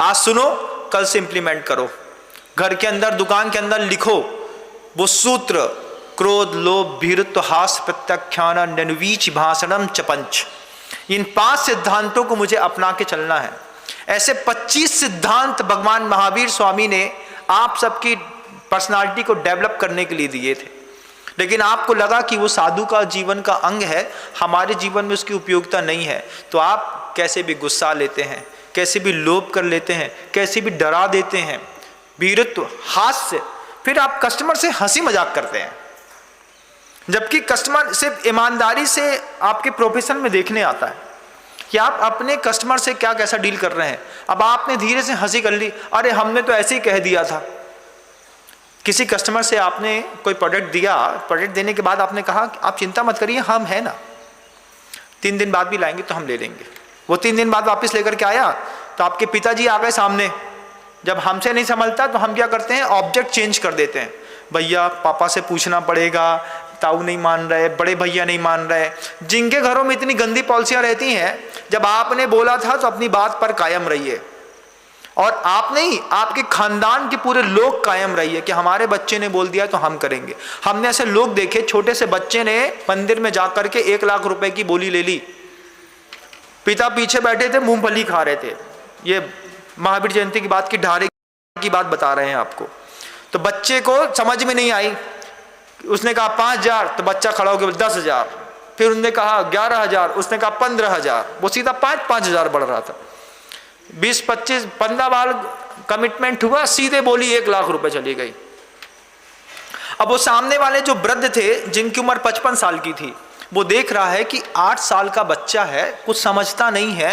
आज सुनो, कल से इंप्लीमेंट करो। घर के अंदर, दुकान के अंदर लिखो वो सूत्र, क्रोध, लोभ, भीरुत्व, हास, प्रत्याख्यान, नन्वीच भाषणम च पंच। इन 5 सिद्धांतों को मुझे अपना के चलना है। ऐसे 25 सिद्धांत भगवान महावीर स्वामी ने आप सबकी पर्सनालिटी को डेवलप करने के लिए दिए थे, लेकिन आपको लगा कि वो साधु का जीवन का अंग है, हमारे जीवन में उसकी उपयोगिता नहीं है, तो आप कैसे भी गुस्सा लेते हैं, कैसे भी लोभ कर लेते हैं, कैसे भी डरा देते हैं, भीरुत्व, हास्य, फिर आप कस्टमर से हंसी मजाक करते हैं, जबकि कस्टमर सिर्फ ईमानदारी से आपके प्रोफेशन में देखने आता है कि आप अपने कस्टमर से क्या कैसा डील कर रहे हैं। अब आपने धीरे से हंसी कर ली, अरे हमने तो ऐसे ही कह दिया था। किसी कस्टमर से आपने कोई प्रोडक्ट दिया, प्रोडक्ट देने के बाद आपने कहा कि आप चिंता मत करिए, हम है ना, 3 दिन बाद भी लाएंगे तो हम ले लेंगे। वो 3 दिन बाद वापस लेकर के आया तो आपके पिताजी आ गए सामने। जब हमसे नहीं संभलता तो हम क्या करते हैं, ऑब्जेक्ट चेंज कर देते हैं। भैया पापा से पूछना पड़ेगा, ताऊ नहीं मान रहे, बड़े भैया नहीं मान रहे। जिनके घरों में इतनी गंदी पॉलिसियां रहती हैं, जब आपने बोला था तो अपनी बात पर कायम रहिए, और आप नहीं, आपके खानदान के पूरे लोग कायम रहिए कि हमारे बच्चे ने बोल दिया तो हम करेंगे। हमने ऐसे लोग देखे, छोटे से बच्चे ने मंदिर में जाकर के 1 लाख रुपए की बोली ले ली, पिता पीछे बैठे थे, मूंगफली खा रहे थे। ये महावीर जयंती की बात की ढारे की बात बता रहे हैं आपको। तो बच्चे को समझ में नहीं आई, उसने कहा 5000, तो बच्चा खड़ा हो गया 10,000, फिर उन्होंने कहा 11,000, उसने कहा 15,000, वो सीधा 5,000 बढ़ रहा था। 20, 25, 15 बार कमिटमेंट हुआ, सीधे बोली 1 लाख रुपए चली गई। अब वो सामने वाले जो वृद्ध थे, जिनकी उम्र 55 साल की थी, वो देख रहा है कि 8 साल का बच्चा है, कुछ समझता नहीं है,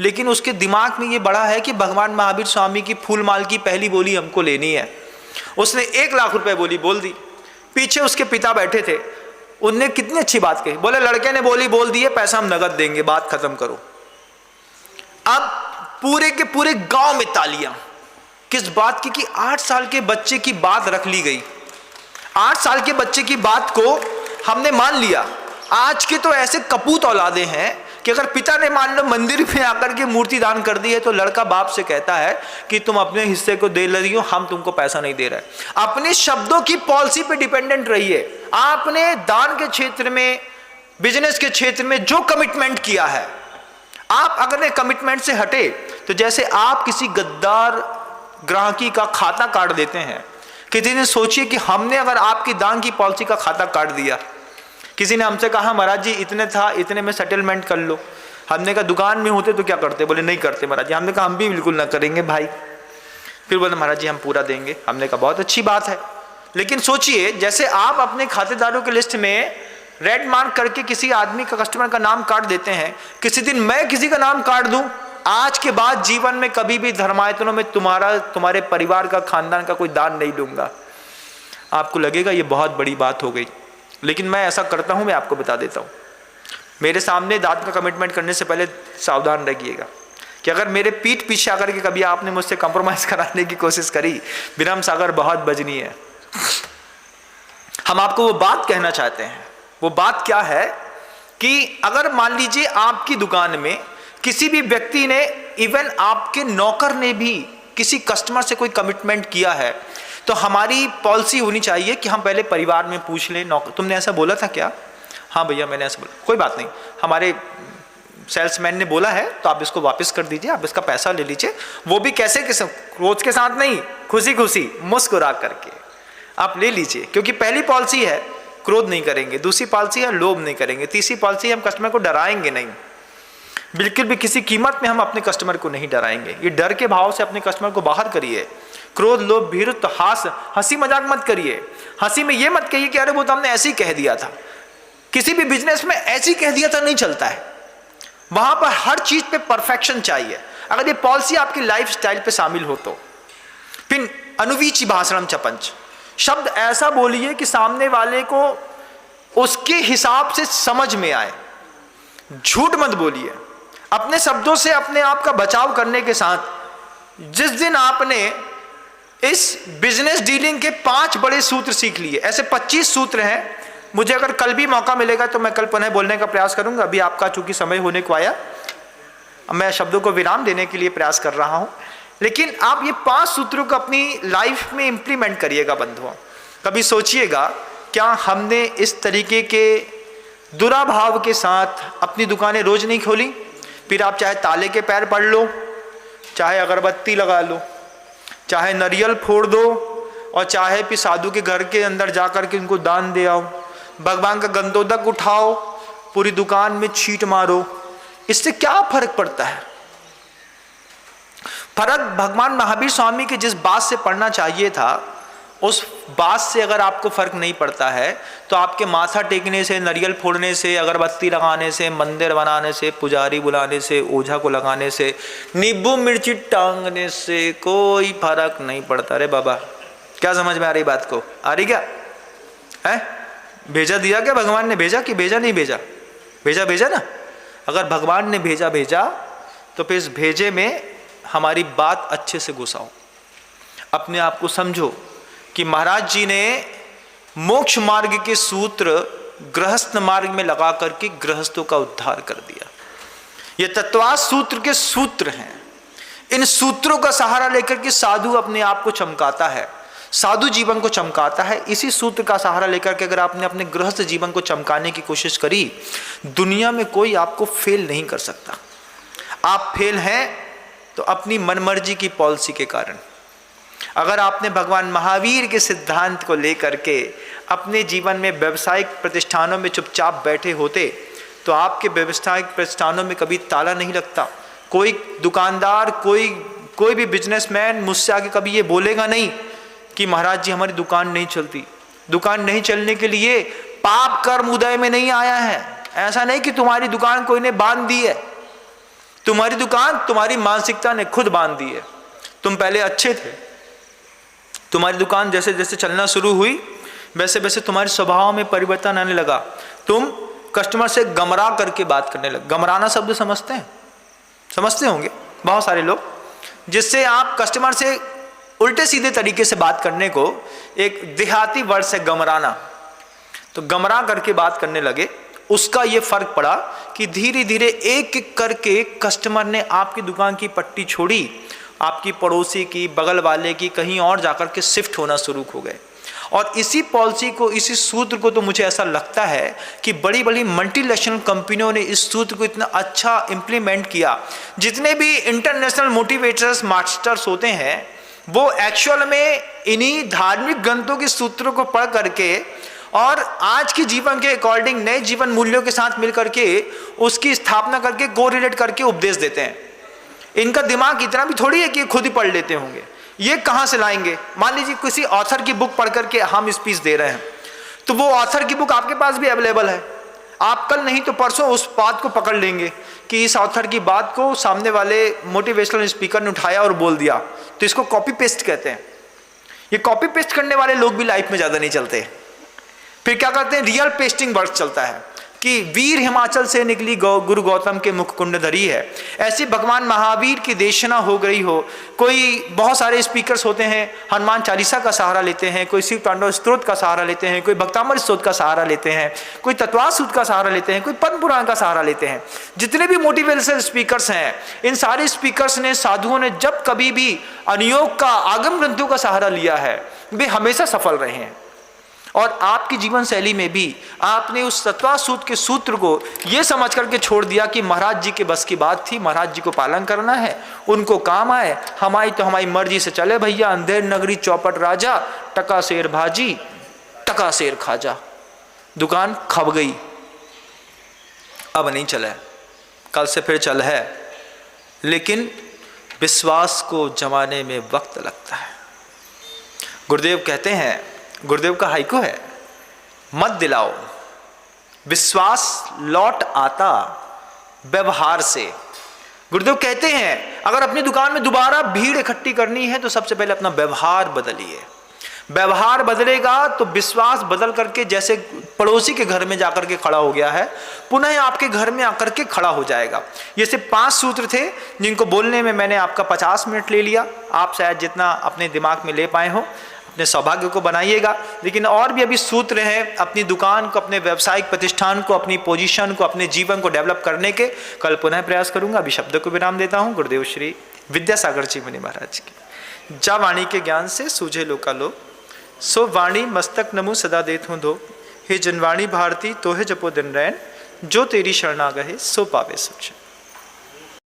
लेकिन उसके दिमाग में ये बड़ा है कि भगवान महावीर स्वामी की फूलमाल की पहली बोली हमको लेनी है। उसने 1 लाख रुपए बोली बोल दी। पीछे उसके पिता बैठे थे, उनने कितनी अच्छी बात कही, बोले लड़के ने बोली बोल दी है, पैसा हम नगद देंगे, बात खत्म करो। अब पूरे के पूरे गांव में तालियां, किस बात की कि 8 साल के बच्चे की बात रख ली गई। 8 साल के बच्चे की बात को हमने मान लिया। आज के तो ऐसे कपूत औलादे हैं कि अगर पिता ने मान लो मंदिर में आकर के मूर्ति दान कर दी है, तो लड़का बाप से कहता है कि तुम अपने हिस्से को दे रही हो, हम तुमको पैसा नहीं दे रहे। अपने शब्दों की पॉलिसी पे डिपेंडेंट रहिए। आपने दान के क्षेत्र में, बिजनेस के क्षेत्र में जो कमिटमेंट किया है, आप अगर कमिटमेंट से हटे तो जैसे आप किसी गद्दार ग्राहकी का खाता काट देते हैं। किसी ने सोचिए कि हमने अगर आपकी दान की पॉलिसी का खाता काट दिया, किसी ने हमसे कहा महाराज जी इतने था, इतने में सेटलमेंट कर लो। हमने कहा दुकान में होते तो क्या करते, बोले नहीं करते महाराज जी। हमने कहा हम भी बिल्कुल ना करेंगे भाई। फिर बोले महाराज जी हम पूरा देंगे। हमने कहा बहुत अच्छी बात है, लेकिन सोचिए जैसे आप अपने खातेदारों के लिस्ट में रेड मार्क करके किसी आदमी का, कस्टमर का नाम काट देते हैं, किसी दिन मैं किसी का नाम काट दूं, आज के बाद जीवन में कभी भी धर्मायतनों में तुम्हारे परिवार का, खानदान का कोई दान नहीं लूंगा। आपको लगेगा ये बहुत बड़ी बात हो गई, लेकिन मैं ऐसा करता हूं, मैं आपको बता देता हूं। मेरे सामने दान का कमिटमेंट करने से पहले सावधान रहिएगा कि अगर मेरे पीठ पीछे आकर के कभी आपने मुझसे कंप्रोमाइज कराने की कोशिश करी, विनम सागर बहुत बजनी है। हम आपको वो बात कहना चाहते हैं। वो बात क्या है कि अगर मान लीजिए आपकी दुकान में किसी भी व्यक्ति ने, इवन आपके नौकर ने भी किसी कस्टमर से कोई कमिटमेंट किया है, तो हमारी पॉलिसी होनी चाहिए कि हम पहले परिवार में पूछ लें, नौकर तुमने ऐसा बोला था क्या? हाँ भैया मैंने ऐसा बोला। कोई बात नहीं, हमारे सेल्समैन ने बोला है तो आप इसको वापस कर दीजिए, आप इसका पैसा ले लीजिए। वो भी कैसे, क्रोध के साथ नहीं, खुशी खुशी मुस्कुरा करके आप ले लीजिए, क्योंकि पहली पॉलिसी है क्रोध नहीं करेंगे, दूसरी पॉलिसी है लोभ नहीं करेंगे, तीसरी पॉलिसी है हम कस्टमर को डराएंगे नहीं, बिल्कुल भी किसी कीमत में हम अपने कस्टमर को नहीं डराएंगे। ये डर के भाव से अपने कस्टमर को बाहर करिए। क्रोध, लोभ, भीरुत्व, हास, हंसी मजाक मत करिए। हंसी में ये मत कहिए कि अरे वो तो हमने ऐसे ही कह दिया था। किसी भी बिजनेस में ऐसे ही कह दिया था नहीं चलता है, वहां पर हर चीज पे परफेक्शन चाहिए। अगर ये पॉलिसी आपकी लाइफ स्टाइल पे शामिल हो तो फिर अनुवीची भाषणम चपंच, शब्द ऐसा बोलिए कि सामने वाले को उसके हिसाब से समझ में आए। झूठ मत बोलिए। अपने शब्दों से अपने आप का बचाव करने के साथ जिस दिन आपने इस बिजनेस डीलिंग के 5 बड़े सूत्र सीख लिए, ऐसे 25 सूत्र हैं। मुझे अगर कल भी मौका मिलेगा तो मैं कल पुनः बोलने का प्रयास करूंगा। अभी आपका चूंकि समय होने को आया, मैं शब्दों को विराम देने के लिए प्रयास कर रहा हूं, लेकिन आप ये 5 सूत्रों को अपनी लाइफ में इंप्लीमेंट करिएगा बंधुओं। कभी सोचिएगा, क्या हमने इस तरीके के दुराभाव के साथ अपनी दुकानें रोज नहीं खोली? फिर आप चाहे ताले के पैर पढ़ लो, चाहे अगरबत्ती लगा लो, चाहे नारियल फोड़ दो, और चाहे फिर साधु के घर के अंदर जाकर के उनको दान दे आओ, भगवान का गंदोदक उठाओ, पूरी दुकान में छींट मारो, इससे क्या फर्क पड़ता है? फर्क भगवान महावीर स्वामी के जिस बात से पड़ना चाहिए था, उस बात से अगर आपको फर्क नहीं पड़ता है तो आपके माथा टेकने से, नारियल फोड़ने से, अगरबत्ती लगाने से, मंदिर बनाने से, पुजारी बुलाने से, ओझा को लगाने से, नींबू मिर्ची टांगने से कोई फर्क नहीं पड़ता। रे बाबा, क्या समझ में आ रही बात को? आ रही क्या है? भेजा दिया क्या भगवान ने? भेजा कि भेजा नहीं भेजा? भेजा, भेजा ना। अगर भगवान ने भेजा भेजा तो फिर इस भेजे में हमारी बात अच्छे से घुसाओ, अपने आप को समझो कि महाराज जी ने मोक्ष मार्ग के सूत्र गृहस्थ मार्ग में लगा करके गृहस्थों का उद्धार कर दिया। ये तत्वास सूत्र के सूत्र हैं। इन सूत्रों का सहारा लेकर के साधु अपने आप को चमकाता है, साधु जीवन को चमकाता है। इसी सूत्र का सहारा लेकर के अगर आपने अपने गृहस्थ जीवन को चमकाने की कोशिश करी, दुनिया में कोई आपको फेल नहीं कर सकता। आप फेल हैं तो अपनी मनमर्जी की पॉलिसी के कारण। अगर आपने भगवान महावीर के सिद्धांत को लेकर के अपने जीवन में व्यवसायिक प्रतिष्ठानों में चुपचाप बैठे होते तो आपके व्यवसायिक प्रतिष्ठानों में कभी ताला नहीं लगता। कोई दुकानदार, कोई भी बिजनेसमैन मुझसे आगे कभी ये बोलेगा नहीं कि महाराज जी हमारी दुकान नहीं चलती। दुकान नहीं चलने के लिए पाप कर्म उदय में नहीं आया है। ऐसा नहीं कि तुम्हारी दुकान कोई ने बांध दी है, तुम्हारी दुकान तुम्हारी मानसिकता ने खुद बांध दी है। तुम पहले अच्छे थे, तुम्हारी दुकान जैसे जैसे चलना शुरू हुई वैसे वैसे तुम्हारे स्वभाव में परिवर्तन आने लगा। तुम कस्टमर से गमरा करके बात करने लगे। गमराना शब्द समझते हैं? समझते होंगे बहुत सारे लोग, जिससे आप कस्टमर से उल्टे सीधे तरीके से बात करने को एक देहाती वर्ड से गमराना, तो गमरा करके बात करने लगे। उसका ये फर्क पड़ा कि धीरे धीरे एक एक करके कस्टमर ने आपकी दुकान की पट्टी छोड़ी, आपकी पड़ोसी की, बगल वाले की, कहीं और जाकर के शिफ्ट होना शुरू हो गए। और इसी पॉलिसी को, इसी सूत्र को, तो मुझे ऐसा लगता है कि बड़ी बड़ी मल्टीनेशनल कंपनियों ने इस सूत्र को इतना अच्छा इंप्लीमेंट किया। जितने भी इंटरनेशनल मोटिवेटर्स मास्टर्स होते हैं वो एक्चुअल में इन्हीं धार्मिक ग्रंथों के सूत्रों को पढ़ करके और आज के जीवन के अकॉर्डिंग नए जीवन मूल्यों के साथ मिल करके उसकी स्थापना करके कोरिलेट करके उपदेश देते हैं। इनका दिमाग इतना भी थोड़ी है कि खुद ही पढ़ लेते होंगे। ये कहाँ से लाएंगे? मान लीजिए किसी ऑथर की बुक पढ़ करके हम स्पीच दे रहे हैं, तो वो ऑथर की बुक आपके पास भी अवेलेबल है। आप कल नहीं तो परसों उस बात को पकड़ लेंगे कि इस ऑथर की बात को सामने वाले मोटिवेशनल स्पीकर ने उठाया और बोल दिया, तो इसको कॉपी पेस्ट कहते हैं। ये कॉपी पेस्ट करने वाले लोग भी लाइफ में ज़्यादा नहीं चलते। फिर क्या करते हैं? रियल पेस्टिंग वर्क चलता है कि वीर हिमाचल से निकली गुरु गौतम के मुख कुंड धरी है। ऐसी भगवान महावीर की देशना हो गई हो। कोई बहुत सारे स्पीकर्स होते हैं, हनुमान चालीसा का सहारा लेते हैं, कोई शिव तांडव स्तोत्र का सहारा लेते हैं, कोई भक्तामृत स्तोत्र का सहारा लेते हैं, कोई तत्वास सूत्र का सहारा लेते हैं, कोई पद्म पुराण का सहारा लेते हैं। जितने भी मोटिवेशनल स्पीकर्स हैं, इन सारे स्पीकर्स ने, साधुओं ने जब कभी भी अनियोग का, आगम ग्रंथों का सहारा लिया है, वे हमेशा सफल रहे हैं। और आपकी जीवन शैली में भी आपने उस तत्वा सूत्र के सूत्र को ये समझ करके छोड़ दिया कि महाराज जी के बस की बात थी, महाराज जी को पालन करना है, उनको काम आए, हमारी तो हमारी मर्जी से चले भैया। अंधेर नगरी चौपट राजा, टका शेर भाजी, टका शेर खाजा। दुकान खप गई, अब नहीं चले, कल से फिर चल है। लेकिन विश्वास को जमाने में वक्त लगता है। गुरुदेव कहते हैं, गुरुदेव का हाइकू है, मत दिलाओ विश्वास लौट आता व्यवहार से। गुरुदेव कहते हैं अगर अपनी दुकान में दोबारा भीड़ इकट्ठी करनी है तो सबसे पहले अपना व्यवहार बदलिए। व्यवहार बदलेगा तो विश्वास बदल करके, जैसे पड़ोसी के घर में जाकर के खड़ा हो गया है, पुनः आपके घर में आकर के खड़ा हो जाएगा। ये सिर्फ 5 सूत्र थे जिनको बोलने में मैंने आपका 50 मिनट ले लिया। आप शायद जितना अपने दिमाग में ले पाए हो, अपने सौभाग्य को बनाइएगा। लेकिन और भी अभी सूत्र हैं अपनी दुकान को, अपने व्यावसायिक प्रतिष्ठान को, अपनी पोजीशन को, अपने जीवन को डेवलप करने के। कल पुनः प्रयास करूंगा। अभी शब्द को विराम देता हूं। गुरुदेव श्री विद्यासागर जी मुनि महाराज की। जा वाणी के ज्ञान से सूझे लोकालोक, सो वाणी मस्तक नमु सदा देत हूँ धो। हे जनवाणी भारती तोहे जपो दिन रैन, जो तेरी शरणा गहे सो पावे सुख।